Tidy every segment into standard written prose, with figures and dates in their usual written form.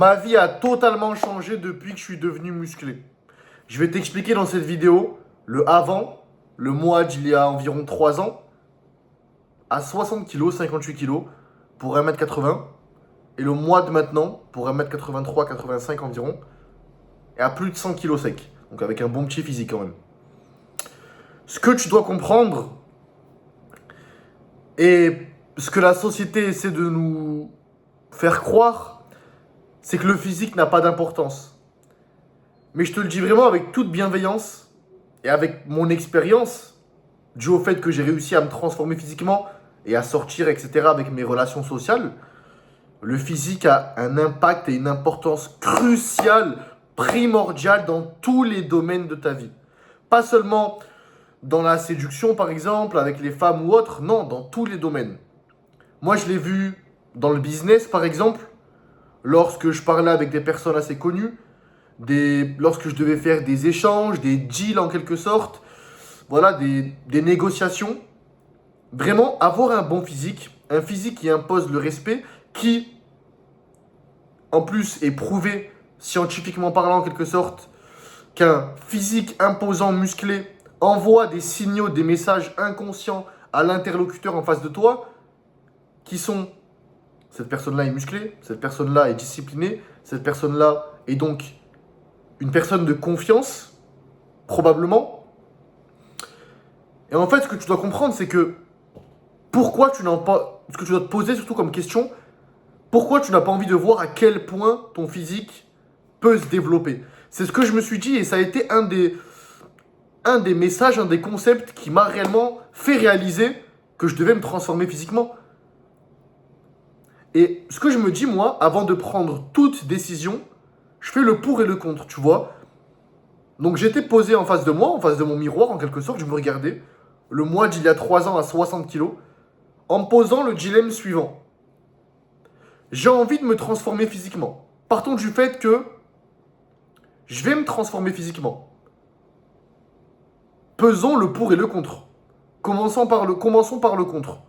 Ma vie a totalement changé depuis que je suis devenu musclé. Je vais t'expliquer dans cette vidéo le avant, le moi d'il y a environ 3 ans, à 60 kg, 58 kg, pour 1m80, et le moi de maintenant, pour 1m83, 85 environ, et à plus de 100 kg sec. Donc avec un bon petit physique quand même. Ce que tu dois comprendre, et ce que la société essaie de nous faire croire, c'est que le physique n'a pas d'importance. Mais je te le dis vraiment avec toute bienveillance et avec mon expérience, dû au fait que j'ai réussi à me transformer physiquement et à sortir, etc., avec mes relations sociales, le physique a un impact et une importance cruciale, primordiale dans tous les domaines de ta vie. Pas seulement dans la séduction, par exemple, avec les femmes ou autres, non, dans tous les domaines. Moi, je l'ai vu dans le business, par exemple, lorsque je parlais avec des personnes assez connues, lorsque je devais faire des échanges, des deals en quelque sorte, voilà, des négociations. Vraiment, avoir un physique qui impose le respect, qui, en plus, est prouvé scientifiquement parlant en quelque sorte, qu'un physique imposant, musclé, envoie des signaux, des messages inconscients à l'interlocuteur en face de toi, qui sont: cette personne-là est musclée, cette personne-là est disciplinée, cette personne-là est donc une personne de confiance, probablement. Et en fait, ce que tu dois comprendre, c'est que pourquoi tu n'as pas. Ce que tu dois te poser surtout comme question, pourquoi tu n'as pas envie de voir à quel point ton physique peut se développer. C'est ce que je me suis dit et ça a été un des messages, un des concepts qui m'a réellement fait réaliser que je devais me transformer physiquement. Et ce que je me dis, moi, avant de prendre toute décision, je fais le pour et le contre, tu vois. Donc j'étais posé en face de moi, en face de mon miroir en quelque sorte, je me regardais, le moi d'il y a 3 ans à 60 kilos, en me posant le dilemme suivant. J'ai envie de me transformer physiquement. Partons du fait que je vais me transformer physiquement. Pesons le pour et le contre. Commençons par le contre.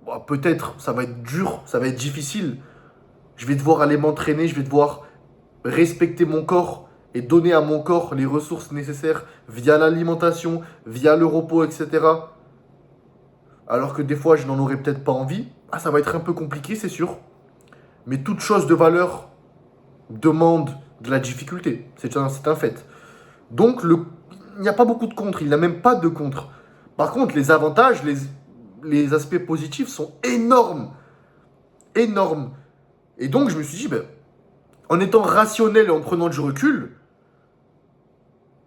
Bon, peut-être ça va être dur, ça va être difficile. Je vais devoir aller m'entraîner, je vais devoir respecter mon corps et donner à mon corps les ressources nécessaires via l'alimentation, via le repos, etc. Alors que des fois, je n'en aurais peut-être pas envie. Ah, ça va être un peu compliqué, c'est sûr. Mais toute chose de valeur demande de la difficulté. C'est un fait. Donc, il n'y a pas beaucoup de contre. Il n'y a même pas de contre. Par contre, les avantages, les aspects positifs sont énormes. Énormes. Et donc, je me suis dit, ben, en étant rationnel et en prenant du recul,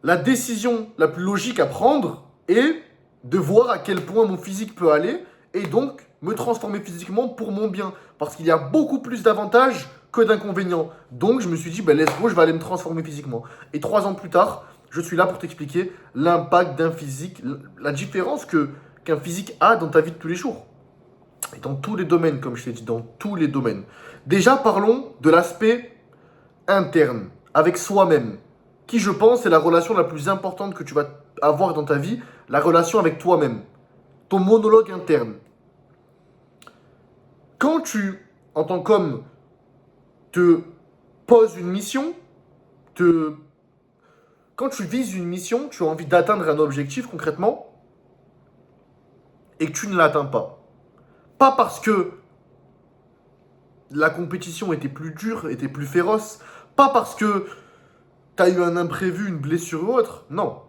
la décision la plus logique à prendre est de voir à quel point mon physique peut aller et donc me transformer physiquement pour mon bien. Parce qu'il y a beaucoup plus d'avantages que d'inconvénients. Donc je me suis dit, ben let's go, je vais aller me transformer physiquement. Et 3 ans plus tard, je suis là pour t'expliquer l'impact d'un physique, la différence qu'un physique a dans ta vie de tous les jours. Et dans tous les domaines, comme je t'ai dit, dans tous les domaines. Déjà, parlons de l'aspect interne, avec soi-même, qui, je pense, est la relation la plus importante que tu vas avoir dans ta vie, la relation avec toi-même, ton monologue interne. Quand tu, en tant qu'homme, te poses une mission, quand tu vises une mission, tu as envie d'atteindre un objectif concrètement, et que tu ne l'atteins pas. Pas parce que la compétition était plus dure, était plus féroce, pas parce que tu as eu un imprévu, une blessure ou autre, non.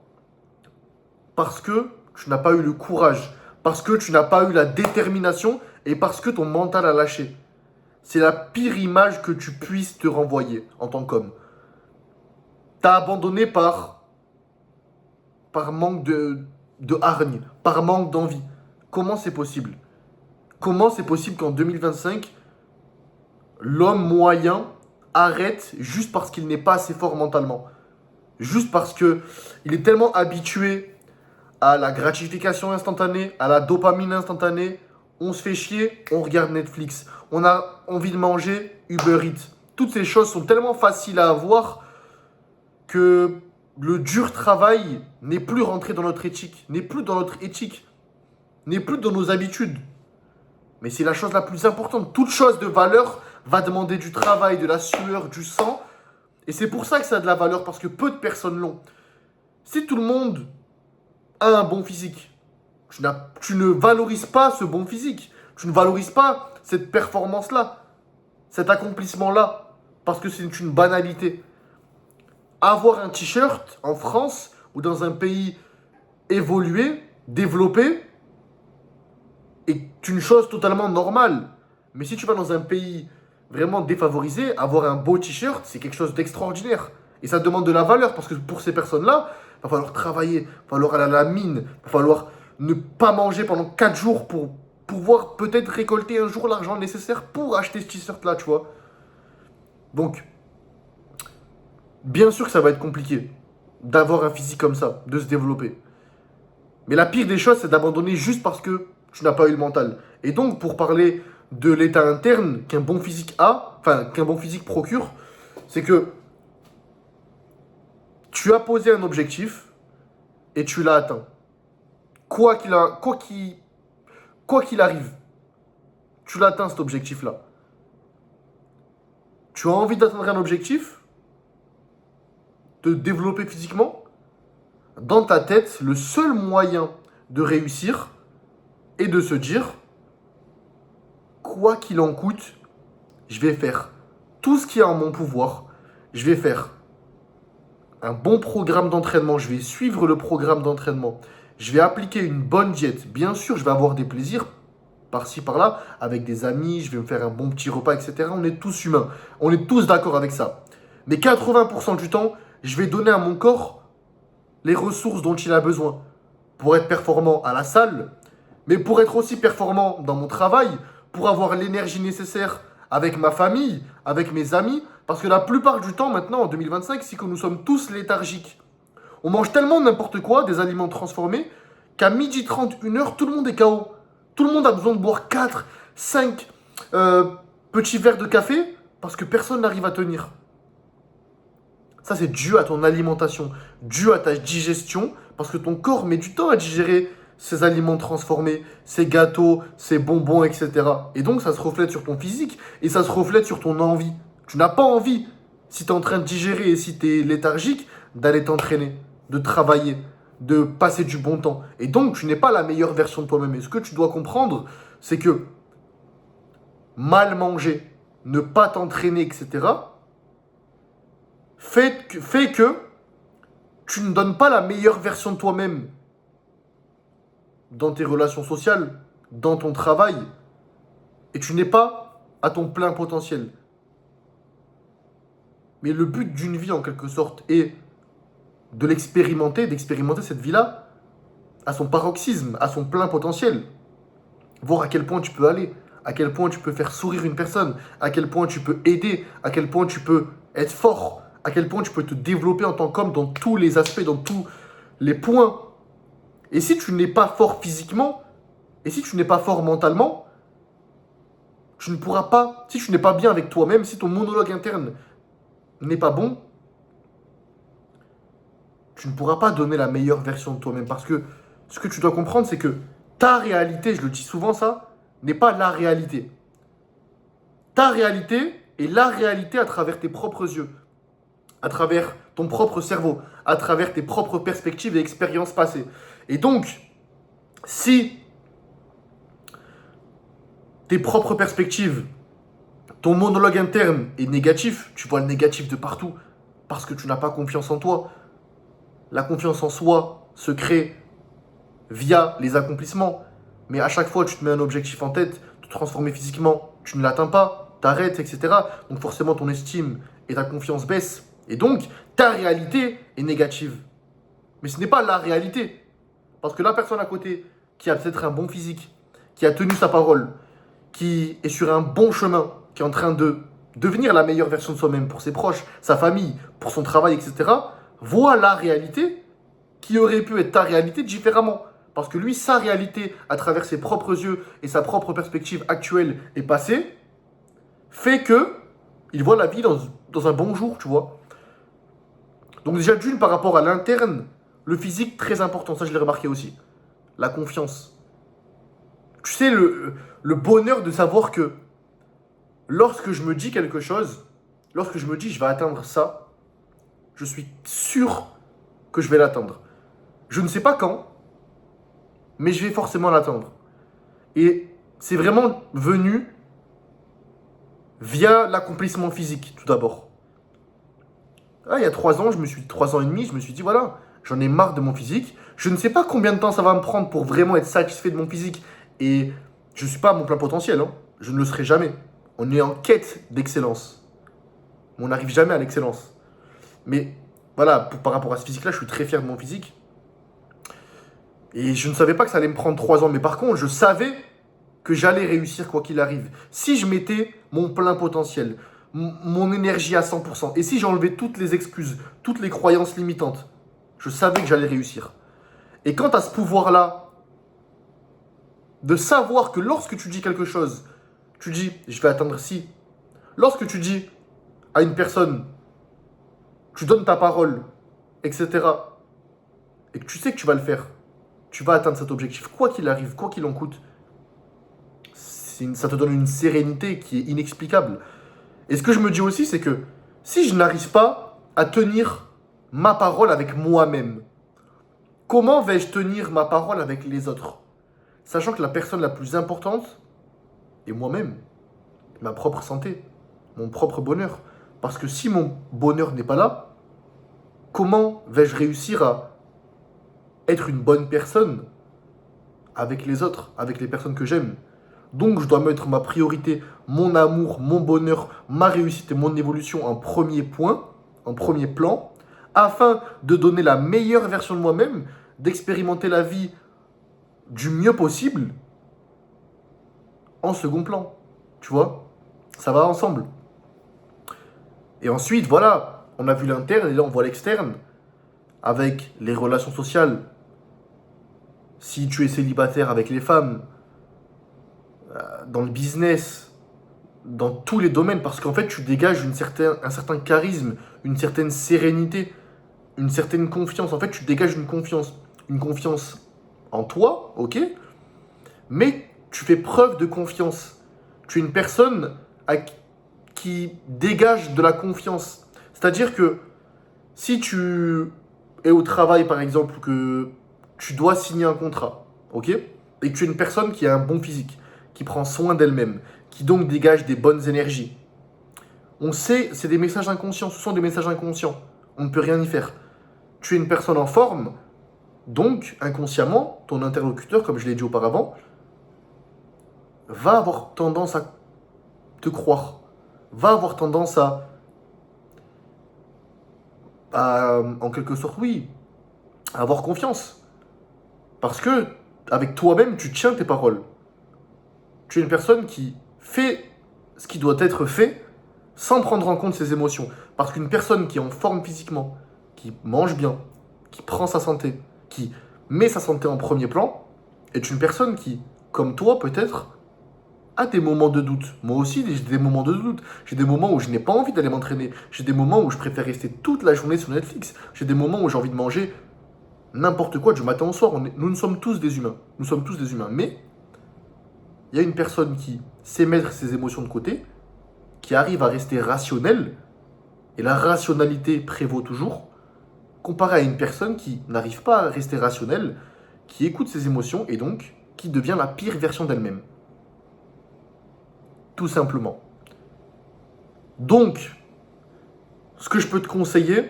Parce que tu n'as pas eu le courage, parce que tu n'as pas eu la détermination et parce que ton mental a lâché. C'est la pire image que tu puisses te renvoyer en tant qu'homme. T'as abandonné par manque de hargne, par manque d'envie. Comment c'est possible? Comment c'est possible qu'en 2025, l'homme moyen arrête juste parce qu'il n'est pas assez fort mentalement? Juste parce qu'il est tellement habitué à la gratification instantanée, à la dopamine instantanée. On se fait chier, on regarde Netflix. On a envie de manger, Uber Eats. Toutes ces choses sont tellement faciles à avoir que le dur travail n'est plus rentré dans notre éthique, n'est plus dans notre éthique, n'est plus dans nos habitudes. Mais c'est la chose la plus importante. Toute chose de valeur va demander du travail, de la sueur, du sang. Et c'est pour ça que ça a de la valeur, parce que peu de personnes l'ont. Si tout le monde a un bon physique, tu ne valorises pas ce bon physique. Tu ne valorises pas cette performance-là, cet accomplissement-là, parce que c'est une banalité. Avoir un t-shirt en France ou dans un pays évolué, développé, est une chose totalement normale. Mais si tu vas dans un pays vraiment défavorisé, avoir un beau t-shirt, c'est quelque chose d'extraordinaire. Et ça demande de la valeur, parce que pour ces personnes-là, il va falloir travailler, il va falloir aller à la mine, il va falloir ne pas manger pendant 4 jours pour pouvoir peut-être récolter un jour l'argent nécessaire pour acheter ce t-shirt-là, tu vois. Donc, bien sûr que ça va être compliqué d'avoir un physique comme ça, de se développer. Mais la pire des choses, c'est d'abandonner juste parce que tu n'as pas eu le mental. Et donc, pour parler de l'état interne qu'un bon physique a, enfin, qu'un bon physique procure, c'est que tu as posé un objectif et tu l'as atteint. Quoi qu'il arrive, tu l'as atteint cet objectif-là. Tu as envie d'atteindre un objectif, te développer physiquement. Dans ta tête, le seul moyen de réussir est de se dire, quoi qu'il en coûte, je vais faire tout ce qui est en mon pouvoir. Je vais faire un bon programme d'entraînement. Je vais suivre le programme d'entraînement. Je vais appliquer une bonne diète. Bien sûr, je vais avoir des plaisirs par-ci, par-là, avec des amis. Je vais me faire un bon petit repas, etc. On est tous humains. On est tous d'accord avec ça. Mais 80% du temps, je vais donner à mon corps les ressources dont il a besoin pour être performant à la salle, mais pour être aussi performant dans mon travail, pour avoir l'énergie nécessaire avec ma famille, avec mes amis, parce que la plupart du temps maintenant, en 2025, c'est que nous sommes tous léthargiques. On mange tellement n'importe quoi, des aliments transformés, qu'à 12h30, 1h, tout le monde est KO. Tout le monde a besoin de boire 4, 5 petits verres de café, parce que personne n'arrive à tenir. Ça, c'est dû à ton alimentation, dû à ta digestion, parce que ton corps met du temps à digérer ces aliments transformés, ces gâteaux, ces bonbons, etc. Et donc, ça se reflète sur ton physique et ça se reflète sur ton envie. Tu n'as pas envie, si tu es en train de digérer et si tu es léthargique, d'aller t'entraîner, de travailler, de passer du bon temps. Et donc, tu n'es pas la meilleure version de toi-même. Et ce que tu dois comprendre, c'est que mal manger, ne pas t'entraîner, etc., fait que tu ne donnes pas la meilleure version de toi-même dans tes relations sociales, dans ton travail, et tu n'es pas à ton plein potentiel. Mais le but d'une vie, en quelque sorte, est de l'expérimenter, d'expérimenter cette vie-là à son paroxysme, à son plein potentiel. Voir à quel point tu peux aller, à quel point tu peux faire sourire une personne, à quel point tu peux aider, à quel point tu peux être fort, à quel point tu peux te développer en tant qu'homme dans tous les aspects, dans tous les points. Et si tu n'es pas fort physiquement, et si tu n'es pas fort mentalement, tu ne pourras pas, si tu n'es pas bien avec toi-même, si ton monologue interne n'est pas bon, tu ne pourras pas donner la meilleure version de toi-même. Parce que ce que tu dois comprendre, c'est que ta réalité, je le dis souvent ça, n'est pas la réalité. Ta réalité est la réalité à travers tes propres yeux, à travers ton propre cerveau, à travers tes propres perspectives et expériences passées. Et donc, si tes propres perspectives, ton monologue interne est négatif, tu vois le négatif de partout, parce que tu n'as pas confiance en toi. La confiance en soi se crée via les accomplissements, mais à chaque fois tu te mets un objectif en tête, te transformer physiquement, tu ne l'atteins pas, t'arrêtes, etc. Donc forcément ton estime et ta confiance baissent. Et donc, ta réalité est négative. Mais ce n'est pas la réalité. Parce que la personne à côté, qui a peut-être un bon physique, qui a tenu sa parole, qui est sur un bon chemin, qui est en train de devenir la meilleure version de soi-même pour ses proches, sa famille, pour son travail, etc., voit la réalité qui aurait pu être ta réalité différemment. Parce que lui, sa réalité, à travers ses propres yeux et sa propre perspective actuelle et passée, fait que il voit la vie dans un bon jour, tu vois. Donc déjà, d'une, par rapport à l'interne, le physique, très important, ça je l'ai remarqué aussi. La confiance. Tu sais, le bonheur de savoir que lorsque je me dis quelque chose, lorsque je me dis je vais atteindre ça, je suis sûr que je vais l'atteindre. Je ne sais pas quand, mais je vais forcément l'atteindre. Et c'est vraiment venu via l'accomplissement physique, tout d'abord. Ah, il y a 3 ans, 3 ans et demi, je me suis dit, voilà, j'en ai marre de mon physique. Je ne sais pas combien de temps ça va me prendre pour vraiment être satisfait de mon physique. Et je ne suis pas à mon plein potentiel, hein. Je ne le serai jamais. On est en quête d'excellence. On n'arrive jamais à l'excellence. Mais voilà, par rapport à ce physique-là, je suis très fier de mon physique. Et je ne savais pas que ça allait me prendre 3 ans. Mais par contre, je savais que j'allais réussir quoi qu'il arrive. Si je mettais mon plein potentiel, mon énergie à 100%, et si j'enlevais toutes les excuses, toutes les croyances limitantes, je savais que j'allais réussir. Et quant à ce pouvoir-là, de savoir que lorsque tu dis quelque chose, tu dis je vais atteindre ci. Lorsque tu dis à une personne, tu donnes ta parole, etc., et que tu sais que tu vas le faire, tu vas atteindre cet objectif, quoi qu'il arrive, quoi qu'il en coûte, ça te donne une sérénité qui est inexplicable. Et ce que je me dis aussi, c'est que si je n'arrive pas à tenir ma parole avec moi-même, comment vais-je tenir ma parole avec les autres? Sachant que la personne la plus importante est moi-même, ma propre santé, mon propre bonheur. Parce que si mon bonheur n'est pas là, comment vais-je réussir à être une bonne personne avec les autres, avec les personnes que j'aime? Donc je dois mettre ma priorité, mon amour, mon bonheur, ma réussite et mon évolution en premier point, en premier plan, afin de donner la meilleure version de moi-même, d'expérimenter la vie du mieux possible en second plan. Tu vois? Ça va ensemble. Et ensuite, voilà, on a vu l'interne et là on voit l'externe, avec les relations sociales. Si tu es célibataire avec les femmes, dans le business, dans tous les domaines, parce qu'en fait, tu dégages un certain charisme, une certaine sérénité, une certaine confiance. En fait, tu dégages une confiance en toi, ok, mais tu fais preuve de confiance. Tu es une personne qui dégage de la confiance. C'est-à-dire que si tu es au travail, par exemple, que tu dois signer un contrat, ok, et que tu es une personne qui a un bon physique, qui prend soin d'elle-même, qui donc dégage des bonnes énergies. On sait, c'est des messages inconscients, ce sont des messages inconscients. On ne peut rien y faire. Tu es une personne en forme, donc inconsciemment, ton interlocuteur, comme je l'ai dit auparavant, va avoir tendance à te croire, va avoir tendance en quelque sorte, oui, à avoir confiance. Parce que, avec toi-même, tu tiens tes paroles. Tu es une personne qui fait ce qui doit être fait sans prendre en compte ses émotions. Parce qu'une personne qui est en forme physiquement, qui mange bien, qui prend sa santé, qui met sa santé en premier plan, est une personne qui, comme toi peut-être, a des moments de doute. Moi aussi, j'ai des moments de doute. J'ai des moments où je n'ai pas envie d'aller m'entraîner. J'ai des moments où je préfère rester toute la journée sur Netflix. J'ai des moments où j'ai envie de manger n'importe quoi du matin au soir. Nous sommes tous des humains. Nous sommes tous des humains. Mais il y a une personne qui sait mettre ses émotions de côté, qui arrive à rester rationnelle, et la rationalité prévaut toujours, comparé à une personne qui n'arrive pas à rester rationnelle, qui écoute ses émotions et donc qui devient la pire version d'elle-même. Tout simplement. Donc, ce que je peux te conseiller,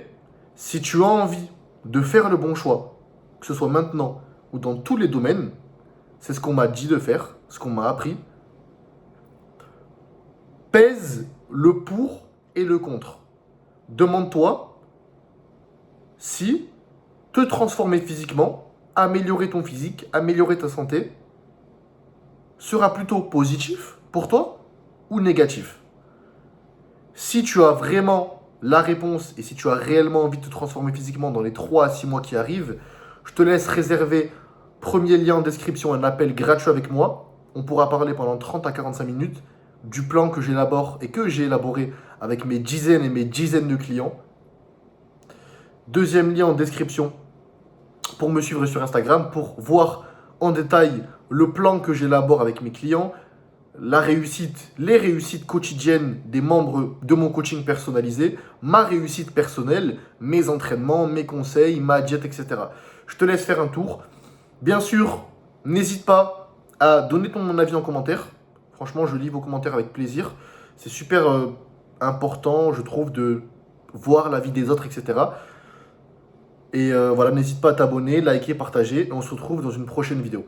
si tu as envie de faire le bon choix, que ce soit maintenant ou dans tous les domaines, c'est ce qu'on m'a dit de faire, ce qu'on m'a appris. Pèse le pour et le contre. Demande-toi si te transformer physiquement, améliorer ton physique, améliorer ta santé, sera plutôt positif pour toi ou négatif. Si tu as vraiment la réponse et si tu as réellement envie de te transformer physiquement dans les 3 à 6 mois qui arrivent, je te laisse réserver, premier lien en description, un appel gratuit avec moi. On pourra parler pendant 30 à 45 minutes du plan que j'élabore et que j'ai élaboré avec mes dizaines et mes dizaines de clients. Deuxième lien en description pour me suivre sur Instagram, pour voir en détail le plan que j'élabore avec mes clients, la réussite, les réussites quotidiennes des membres de mon coaching personnalisé, ma réussite personnelle, mes entraînements, mes conseils, ma diète, etc. Je te laisse faire un tour. Bien sûr, n'hésite pas à donner ton avis en commentaire. Franchement, je lis vos commentaires avec plaisir. C'est super important, je trouve, de voir l'avis des autres, etc. Et voilà, n'hésite pas à t'abonner, liker, partager. Et on se retrouve dans une prochaine vidéo.